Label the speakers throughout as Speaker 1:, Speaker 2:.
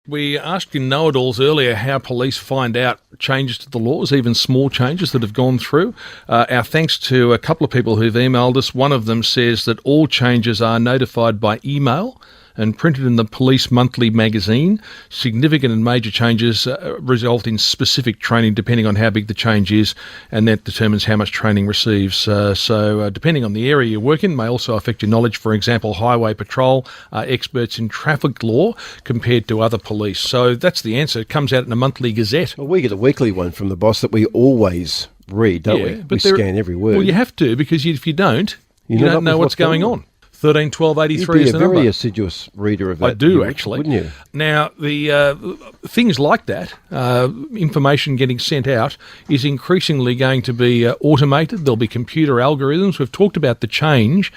Speaker 1: We asked in Know-It-Alls earlier how police find out changes to the laws, even small changes that have gone through. Our thanks to a couple of people who've emailed us. One of them says that all changes are notified by email and printed in the Police Monthly magazine. Significant and major changes result in specific training depending on how big the change is, and that determines how much training receives. So depending on the area you work in, may also affect your knowledge. For example, highway patrol are experts in traffic law compared to other police. So that's the answer. It comes out in a monthly gazette.
Speaker 2: Well, we get a weekly one from the boss that we always read, don't we? We scan every word.
Speaker 1: Well, you have to, because if you don't, you don't know what's going on. 13 12 83 is the number.
Speaker 2: You'd be a very assiduous reader of that.
Speaker 1: I do, actually.
Speaker 2: Wouldn't you?
Speaker 1: Now, the things like that, information getting sent out, is increasingly going to be automated. There'll be computer algorithms. We've talked about the change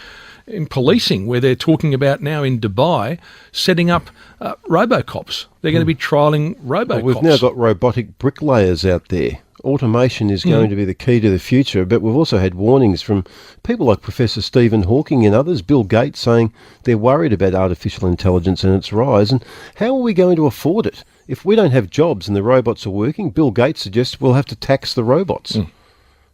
Speaker 1: in policing, where they're talking about now in Dubai setting up robocops. They're going to be trialling robocops.
Speaker 2: Well, we've now got robotic bricklayers out there. Automation is going to be the key to the future, but we've also had warnings from people like Professor Stephen Hawking and others, Bill Gates, saying they're worried about artificial intelligence and its rise. And how are we going to afford it? If we don't have jobs and the robots are working, Bill Gates suggests we'll have to tax the robots.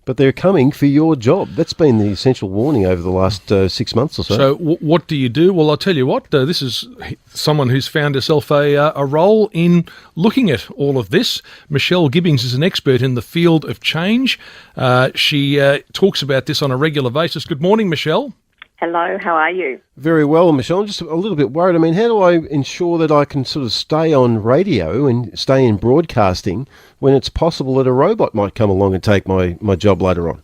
Speaker 2: But they're coming for your job. That's been the essential warning over the last 6 months or so.
Speaker 1: So what do you do? Well, I'll tell you what, this is someone who's found herself a role in looking at all of this. Michelle Gibbings is an expert in the field of change. She talks about this on a regular basis. Good morning, Michelle.
Speaker 3: Hello, how are you?
Speaker 2: Very well, Michelle. I'm just a little bit worried. I mean, how do I ensure that I can sort of stay on radio and stay in broadcasting when it's possible that a robot might come along and take my job later on?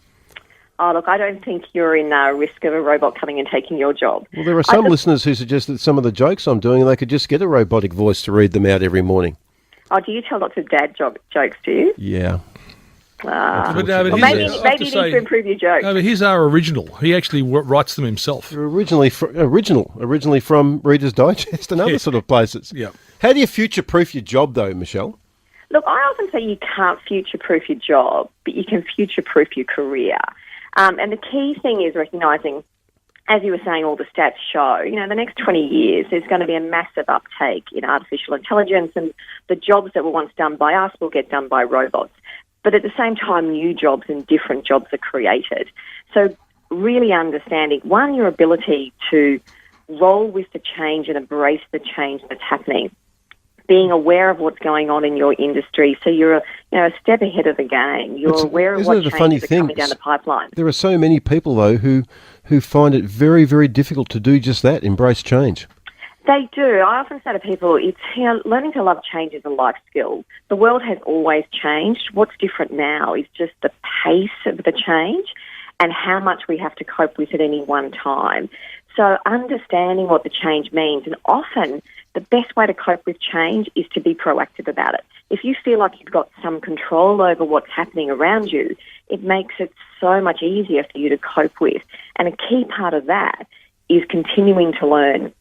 Speaker 3: Oh, look, I don't think you're in risk of a robot coming and taking your job.
Speaker 2: Well, there are some listeners who suggest that some of the jokes I'm doing, they could just get a robotic voice to read them out every morning.
Speaker 3: Oh, do you tell lots of dad jokes, do you?
Speaker 2: Yeah.
Speaker 1: But
Speaker 3: maybe you need to improve your jokes.
Speaker 1: No, but his are original. He actually writes them himself.
Speaker 2: They're originally from Reader's Digest and other sort of places.
Speaker 1: Yeah.
Speaker 2: How do you future-proof your job, though, Michelle?
Speaker 3: Look, I often say you can't future-proof your job, but you can future-proof your career. And the key thing is recognising, as you were saying, all the stats show, the next 20 years there's going to be a massive uptake in artificial intelligence, and the jobs that were once done by us will get done by robots. But at the same time, new jobs and different jobs are created. So really understanding, one, your ability to roll with the change and embrace the change that's happening, being aware of what's going on in your industry, so you're a step ahead of the game. You're aware of what changes are coming down the pipeline.
Speaker 2: There are so many people, though, who find it very, very difficult to do just that, embrace change.
Speaker 3: They do. I often say to people, it's learning to love change is a life skill. The world has always changed. What's different now is just the pace of the change and how much we have to cope with at any one time. So understanding what the change means, and often the best way to cope with change is to be proactive about it. If you feel like you've got some control over what's happening around you, it makes it so much easier for you to cope with. And a key part of that is continuing to learn,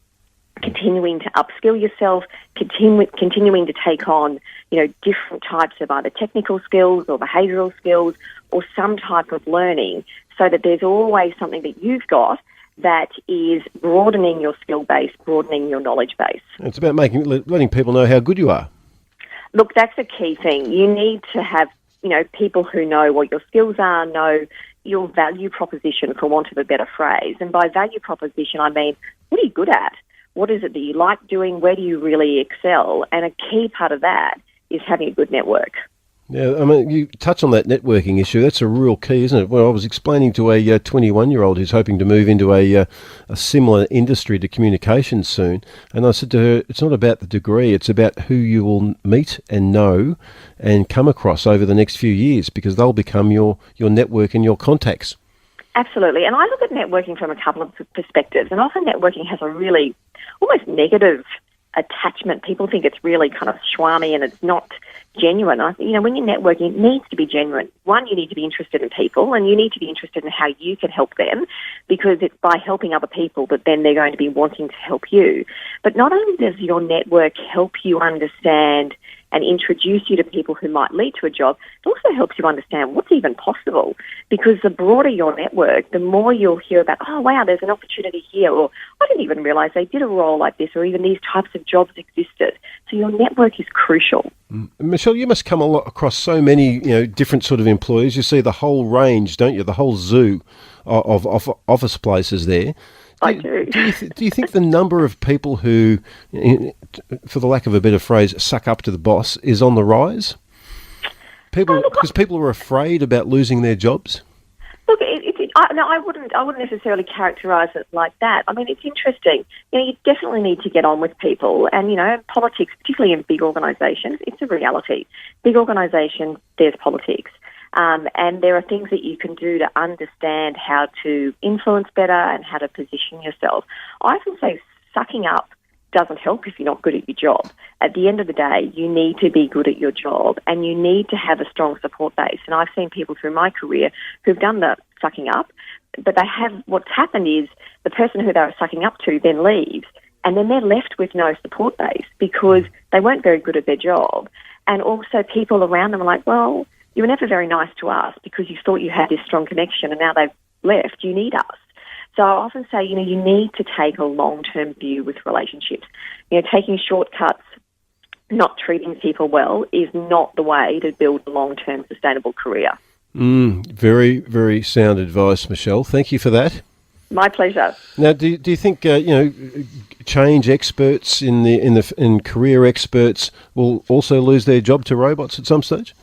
Speaker 3: continuing to upskill yourself, continuing to take on, different types of either technical skills or behavioural skills or some type of learning, so that there's always something that you've got that is broadening your skill base, broadening your knowledge base.
Speaker 2: It's about letting people know how good you are.
Speaker 3: Look, that's a key thing. You need to have, people who know what your skills are, know your value proposition, for want of a better phrase. And by value proposition, I mean, what are you good at? What is it that you like doing? Where do you really excel? And a key part of that is having a good network.
Speaker 2: Yeah, I mean, you touch on that networking issue. That's a real key, isn't it? Well, I was explaining to a 21-year-old who's hoping to move into a similar industry to communications soon, and I said to her, it's not about the degree, it's about who you will meet and know and come across over the next few years, because they'll become your network and your contacts.
Speaker 3: Absolutely. And I look at networking from a couple of perspectives, and often networking has a really almost negative attachment. People think it's really kind of schwammy and it's not genuine. When you're networking, it needs to be genuine. One, you need to be interested in people, and you need to be interested in how you can help them, because it's by helping other people that then they're going to be wanting to help you. But not only does your network help you understand and introduce you to people who might lead to a job. It also helps you understand what's even possible, because the broader your network, the more you'll hear about, oh, wow, there's an opportunity here, or I didn't even realise they did a role like this, or even these types of jobs existed. So your network is crucial.
Speaker 2: Michelle, you must come across so many, different sort of employees. You see the whole range, don't you? The whole zoo of office places there.
Speaker 3: I do.
Speaker 2: Do you think the number of people who, for the lack of a better phrase, suck up to the boss is on the rise? Because people are afraid about losing their jobs.
Speaker 3: Look, I wouldn't necessarily characterise it like that. I mean, it's interesting. You definitely need to get on with people, and politics, particularly in big organisations, it's a reality. Big organisations, there's politics, and there are things that you can do to understand how to influence better and how to position yourself. I often say sucking up doesn't help if you're not good at your job. At the end of the day, you need to be good at your job, and you need to have a strong support base. And I've seen people through my career who've done the sucking up, but what's happened is the person who they were sucking up to then leaves, and then they're left with no support base because they weren't very good at their job. And also people around them are like, well, you were never very nice to us because you thought you had this strong connection, and now they've left. You need us. So I often say, you need to take a long-term view with relationships. Taking shortcuts, not treating people well is not the way to build a long-term sustainable career.
Speaker 2: Very, very sound advice, Michelle. Thank you for that.
Speaker 3: My pleasure.
Speaker 2: Now, do you think change experts in career experts will also lose their job to robots at some stage?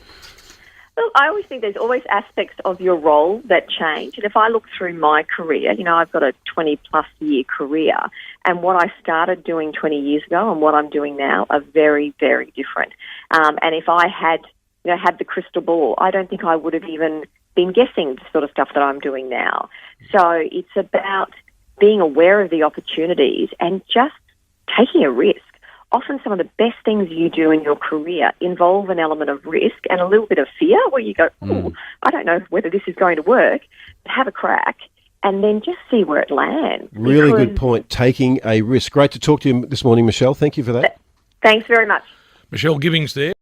Speaker 3: Well, I always think there's always aspects of your role that change. And if I look through my career, I've got a 20-plus year career, and what I started doing 20 years ago and what I'm doing now are very, very different. And if I had the crystal ball, I don't think I would have even been guessing the sort of stuff that I'm doing now. So it's about being aware of the opportunities and just taking a risk. Often some of the best things you do in your career involve an element of risk and a little bit of fear where you go, I don't know whether this is going to work, but have a crack and then just see where it lands.
Speaker 2: Really good point, taking a risk. Great to talk to you this morning, Michelle. Thank you for that.
Speaker 3: Thanks very much.
Speaker 1: Michelle Gibbings there.